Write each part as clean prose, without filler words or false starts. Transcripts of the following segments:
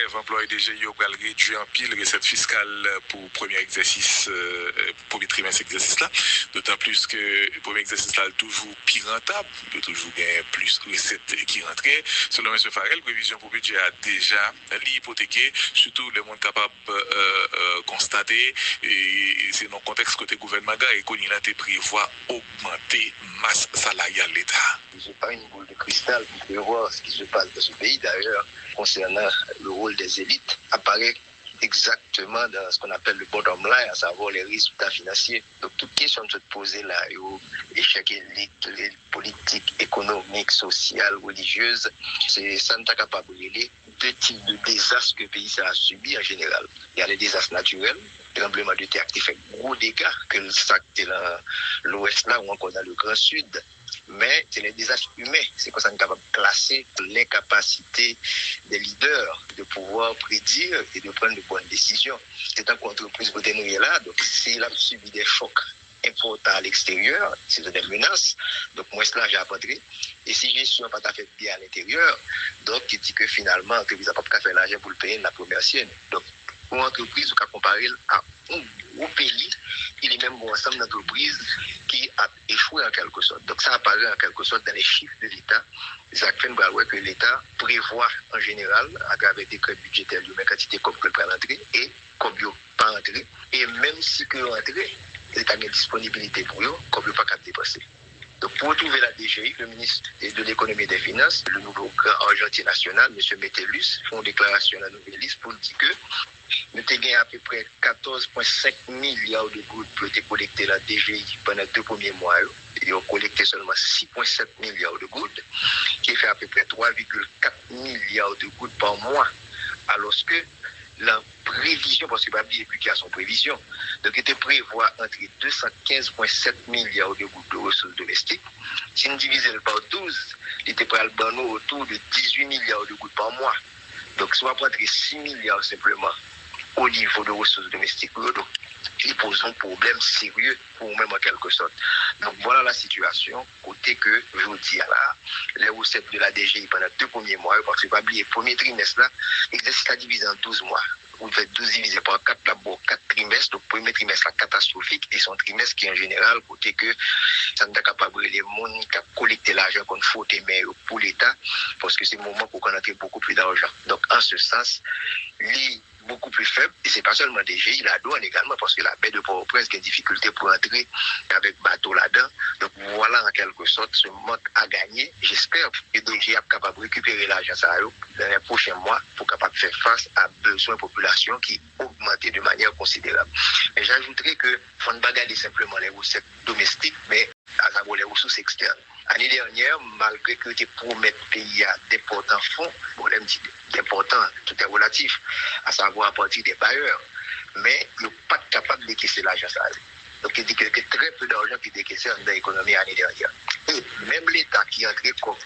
grève employé DGI au pral réduit en pile recette fiscale pour premier exercice, premier trimestre exercice là. D'autant plus que le premier exercice là est toujours plus rentable, il y a toujours plus de recettes qui rentrent. Selon M. Farel, prévision pour budget a déjà l'hypothéqué, surtout le monde capable constater, et c'est dans le contexte côté gouvernement et qu'on a prévoit augmenter masse salariale de l'État. Je n'ai pas une boule de cristal pour voir ce qui se passe dans ce pays. D'ailleurs, concernant le rôle des élites, apparaît exactement dans ce qu'on appelle le bottom line, à savoir les résultats financiers. Donc, toute question de se poser là, échec élite, les politiques économiques, sociales, religieuses, c'est ça ne t'a capable de les deux types de désastres que le pays a subi en général. Il y a les désastres naturels, tremblement de terre qui fait gros dégâts, que le sac dans l'ouest là ou encore dans le grand sud. Mais c'est les désastres humains. C'est comme ça qu'on est capable de classer l'incapacité des leaders de pouvoir prédire et de prendre de bonnes décisions. C'est un entreprise qui est là, donc s'il a subi des chocs importants à l'extérieur, c'est des menaces, donc moi cela j'ai apporté. Et si gestion pas fait bien à l'intérieur, donc il dit que finalement l'entreprise n'a pas fait l'argent pour le payer la première sienne. Donc pour une entreprise, on peut comparer à un gros pays, il est même un ensemble d'entreprises qui a échoué en quelque sorte. Donc ça apparaît en quelque sorte dans les chiffres de l'État. Ça fait que l'État prévoit en général, à travers des crédits budgétaires, la quantité comme que peut rentrer et comme il pas rentrer. Et même si que rentrer, l'État a une disponibilité pour eux, comme il pas qu'à dépenser. Donc, pour retrouver la DGI, le ministre de l'Économie et des Finances, le nouveau grand argentier national, M. Metellus, font une déclaration à la nouvelle liste pour dire que nous avons gagné à peu près 14,5 milliards de gouttes pour être collectés la DGI pendant 2 premiers mois. Ils ont collecté seulement 6,7 milliards de gouttes, qui fait à peu près 3,4 milliards de gouttes par mois. Alors que la prévision, parce que pas oublier qu'il y a son prévision, donc il prévoit entre 215,7 milliards de gouttes de ressources domestiques. Si nous divisons par 12, il était prêt à le autour de 18 milliards de gouttes par mois. Donc, soit prendre 6 milliards simplement au niveau de ressources domestiques, donc il pose un problème sérieux pour nous-mêmes en quelque sorte. Donc voilà la situation, côté que je dis là, les recettes de la DGI pendant 2 premiers mois, parce que pas oublier, le premier trimestre là, l'exercice a divisé en 12 mois. Vous faites 12 divisé par 4, d'abord 4 trimestres, donc le premier trimestre là, catastrophique, et son trimestre qui en général, côté que ça n'est pas capable de les gens qui collecter l'argent qu'on faut aimer pour l'État, parce que c'est le moment pour qu'on ait beaucoup plus d'argent. Donc en ce sens, beaucoup plus faible, et c'est pas seulement DGI, la douane également, parce que la baie de Port-au-Prince a des difficultés pour entrer avec bateau là-dedans. Donc voilà en quelque sorte ce manque à gagner. J'espère que DGI est capable de récupérer l'argent dans les prochains mois pour capable faire face à besoins de population qui augmentent de manière considérable. Mais j'ajouterais que faut ne pas garder simplement les recettes domestiques, mais à savoir les ressources externes. L'année dernière, malgré que tu promettes pays à d'importants fonds, problème d'important, tout est relatif, à savoir à partir des bailleurs, mais ils sont pas capables de décaisser l'argent. Donc il dit qu'il y a très peu d'argent qui est décaissé dans l'économie l'année dernière. Et même l'État qui est entré comme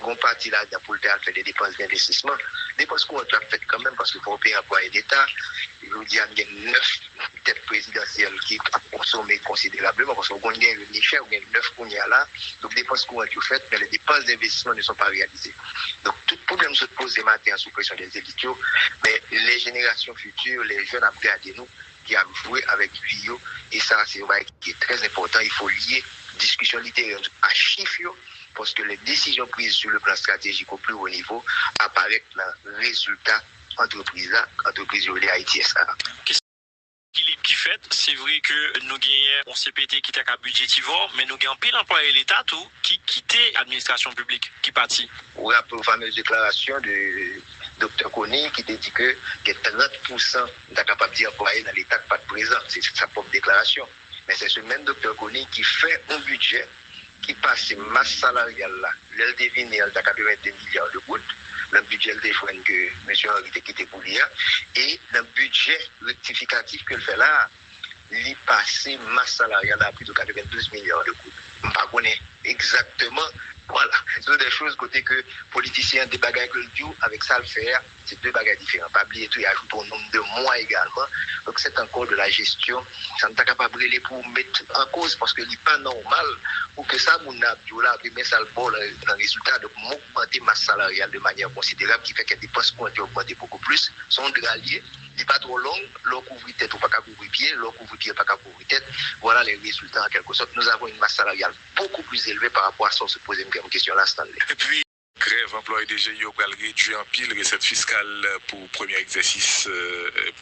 une partie là pour faire des dépenses d'investissement, dépenses qu'on a faites quand même parce qu'il faut payer un employé d'État. Je vous dis, il y a 9 têtes présidentielles qui ont consommé considérablement parce qu'on gagne le Niger, on gagne 9 qu'on y a là. Donc, les dépenses qu'on a faites, mais les dépenses d'investissement ne sont pas réalisées. Donc, tout problème se pose des matins sous pression des élites, mais les générations futures, les jeunes après à nous, qui a joué avec lui, et ça, c'est vrai qui est très important. Il faut lier discussion littéraire à chiffres, parce que les décisions prises sur le plan stratégique au plus haut niveau apparaissent dans le résultat entreprise de Haïti SA. L'équilibre qui fait, c'est vrai que nous gagnons un CPT qui est à budgétivore, mais nous gagnons pile employé l'État tout qui quittait l'administration publique, qui partit. Vous rappelez la fameuse déclaration de Dr Kony qui dit que 30% de capacité d'employés dans l'État pas de présent. C'est sa propre déclaration. Mais c'est ce même Dr Kony qui fait un budget qui passe masse salariale là. Elle devine, elle a 82 milliards de gouttes. Le budget de joint que M. Henri a quitté pour l'IA. Et le budget rectificatif qu'elle fait là, il passe masse salariale à plus de 92 milliards de gouttes. Je ne connais pas exactement. Voilà. Ce sont des choses côté que politiciens débattent avec ça le faire. C'est deux bagages différents. Pas oublier tout, et ajouter au nombre de mois également. Donc c'est encore de la gestion. Ça ne t'a pas brûler pour mettre en cause parce que ce n'est pas normal pour que ça, mon abdoula, mais ça le bon dans résultat. Donc, augmenter ma salariale de manière considérable qui fait que les dépenses qui ont été augmentées beaucoup plus sont draliées. Il n'est pas trop long, l'on couvre tête ou pas qu'à couvrir pied, l'on couvre pied pas qu'à couvrir tête. Voilà les résultats en quelque sorte. Nous avons une masse salariale beaucoup plus élevée par rapport à ça. On se pose une question là, Stanley. Et puis, grève employé DGI au réduit en pile recette fiscale pour premier exercice,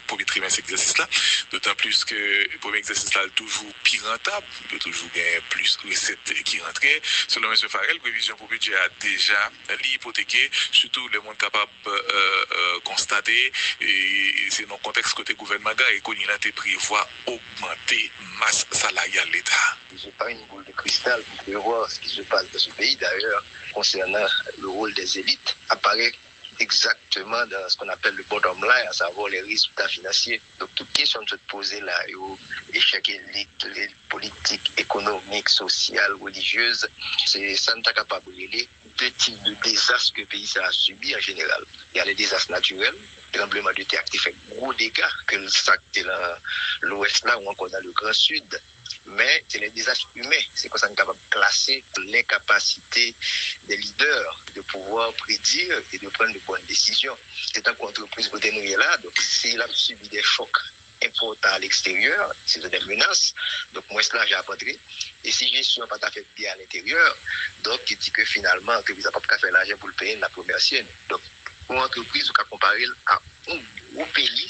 premier trimestre exercice là. D'autant plus que le premier exercice là est toujours plus rentable, il y a toujours plus de recettes qui rentrent. Selon M. Farel, prévision pour budget a déjà l'hypothéqué, surtout le monde capable de constater. Et c'est dans le contexte côté gouvernement et qu'on y a prévoit augmenter masse salariale de l'État. Je n'ai pas une boule de cristal pour voir ce qui se passe dans ce pays. D'ailleurs, concernant le rôle des élites, apparaît exactement dans ce qu'on appelle le bottom line, à savoir les résultats financiers. Donc, toute question de se poser là, échec élite, les politiques économiques, sociales, religieuses, c'est ça n'est pas capable de les deux types de désastres que le pays a subi en général. Il y a les désastres naturels, tremblement de terre qui fait gros dégâts, que le sac dans l'ouest là ou encore dans le grand sud. Mais c'est les désastres humains. C'est qu'on est capable de classer l'incapacité des leaders de pouvoir prédire et de prendre de bonnes décisions. C'est un entreprise qui est là, donc s'il a subi des chocs importants à l'extérieur, c'est des menaces. Donc moi, cela j'ai appris. Et si gestion pas fait bien à l'intérieur, donc il dit que finalement, l'entreprise n'a pas fait l'argent pour le payer la première sienne. Donc pour une entreprise, on peut comparer à un gros pays,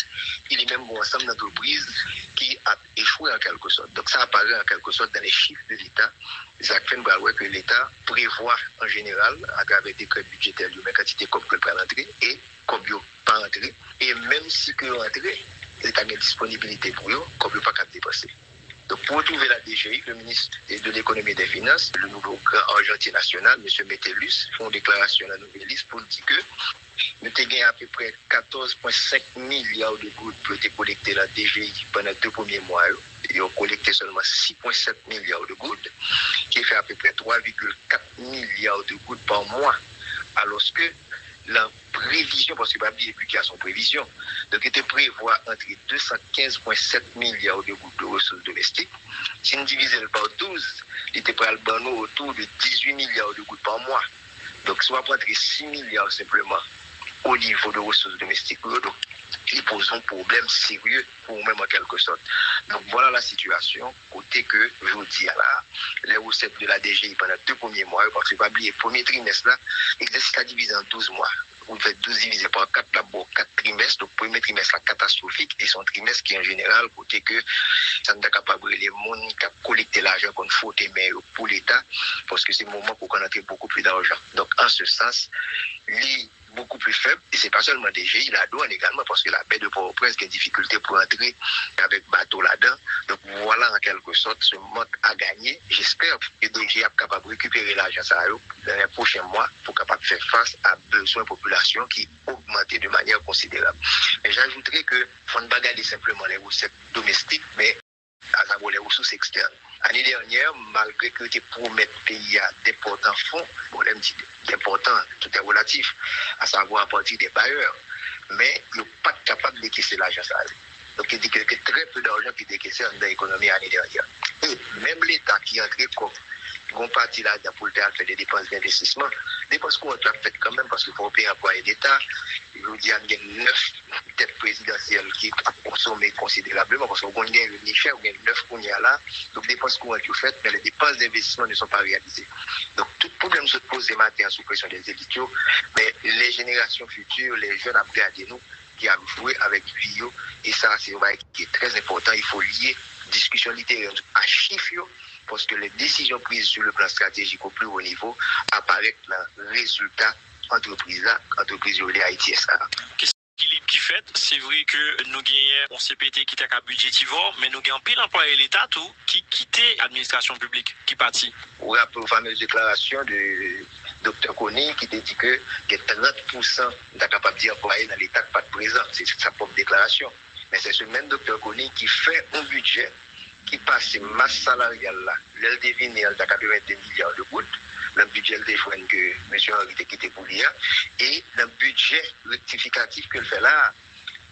il est même un ensemble d'entreprises qui a échoué en quelque sorte. Donc ça apparaît en quelque sorte dans les chiffres de l'État. Ça fait que l'État prévoit en général, à travers des crédits budgétaires, une quantité comme que le prend l'entrée et comme il pas entrée. Et même si que l'entrée, l'État a une disponibilité pour eux, comme il pas qu'à dépenser. Donc, pour retrouver la DGI, le ministre de l'économie et des finances, le nouveau grand argentier national, M. Metellus, font une déclaration à la nouvelle liste pour dire que nous avons gagné à peu près 14,5 milliards de gouttes pour être collectés la DGI pendant les 2 premiers mois. Ils ont collecté seulement 6,7 milliards de gouttes, qui fait à peu près 3,4 milliards de gouttes par mois. Alors que la prévision, parce que pas oublier qu'il y a son prévision, donc il était prévoit entre 215,7 milliards de gouttes de ressources domestiques. Si nous divisons par 12, il était prêt à le autour de 18 milliards de gouttes par mois. Donc, si on va prendre 6 milliards simplement au niveau de ressources domestiques, donc, ils posent un problème sérieux pour nous-mêmes en quelque sorte. Donc, voilà la situation. Côté que, je dis là, les recettes de la DGI pendant 2 premiers mois, parce que, pas oublier, le premier trimestre là, l'exercice a divisé en 12 mois. Vous faites 12 divisé par 4 d'abord, 4 trimestres. Donc, premier trimestre là, catastrophique, et son trimestre qui, en général, côté que ça n'est pas capable de les gens qui collecter l'argent qu'on faut mais pour l'État, parce que c'est le moment pour qu'on ait beaucoup plus d'argent. Donc, en ce sens, les beaucoup plus faible, et c'est pas seulement DGI, la douane également, parce que la baie de Port-au-Prince a des difficultés pour entrer avec bateau là-dedans. Donc voilà en quelque sorte ce mode à gagner. J'espère que DGI est capable de récupérer l'argent dans les prochains mois pour capable faire face à besoins de population qui augmentent de manière considérable. Mais j'ajouterais que faut ne pas garder simplement les recettes domestiques, mais à savoir les ressources externes. L'année dernière, malgré que tu promettes pays à d'importants fonds, problème d'important, tout est relatif, à savoir à partir des bailleurs, mais ils n'ont pas capable de décaisser l'argent. Donc, il dit que très peu d'argent qui est décaissé dans l'économie l'année dernière. Et même l'État qui est entré comme une partie là pour le faire des dépenses d'investissement, dépenses qu'on a faites quand même parce qu'il faut payer un employé d'État. Je vous dis, il y a 9 têtes présidentielles qui ont consommé considérablement parce qu'on gagne le Niger, on gagne 9 qu'on y a là. Donc, les dépenses qu'on a faites, mais les dépenses d'investissement ne sont pas réalisées. Donc, tout problème se pose des matins sous pression des élites, mais les générations futures, les jeunes après à nous, qui a joué avec lui, et ça, c'est vrai qui est très important. Il faut lier discussion littéraire à chiffres, parce que les décisions prises sur le plan stratégique au plus haut niveau apparaissent dans le résultat entreprise-là, entreprise de l'ITSA. Équilibre qui fait, c'est vrai que nous gagnons un CPT qui est à budgétivore, mais nous gagnons pile employé l'État tout qui quittait l'administration publique, qui partit. Oui, après la fameuse déclaration de Dr. Kony qui dit que 30% est capable d'y employer dans l'État pas de présent. C'est sa propre déclaration. Mais c'est ce même Dr. Kony qui fait un budget qui passe masse salariale là. Elle devine, elle a 82 milliards de gouttes. le budget de joindre que M. Henri a quitté pour l'IA, et le budget rectificatif que le fait là,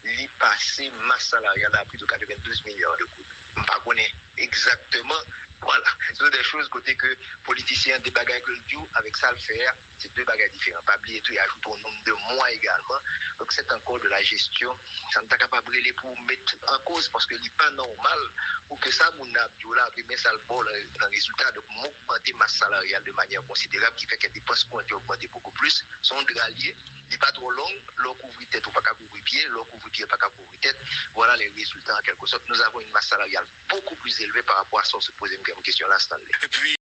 il passé masse salariale à plus de 92 milliards de coûts. Je ne connais pas exactement. Voilà, ce sont des choses côté que politiciens des bagages que le dit avec ça le faire, c'est deux bagages différents. Pas oublier tout, il ajoute au nombre de mois également. Donc c'est encore de la gestion. Ça ne t'a capable de pour mettre en cause parce que n'est pas normal pour que ça, mon abdou là, mais ça le bon dans le résultat de augmenter masse salariale de manière considérable qui fait que les dépenses ont été augmentées beaucoup plus, sont de rallier. Il n'est pas trop long, l'on couvre tête ou pas qu'à couvrir pied, l'on couvre pied pas qu'à couvrir tête. Voilà les résultats en quelque sorte. Nous avons une masse salariale beaucoup plus élevée par rapport à ça, on se pose une question là, Stanley. Et puis,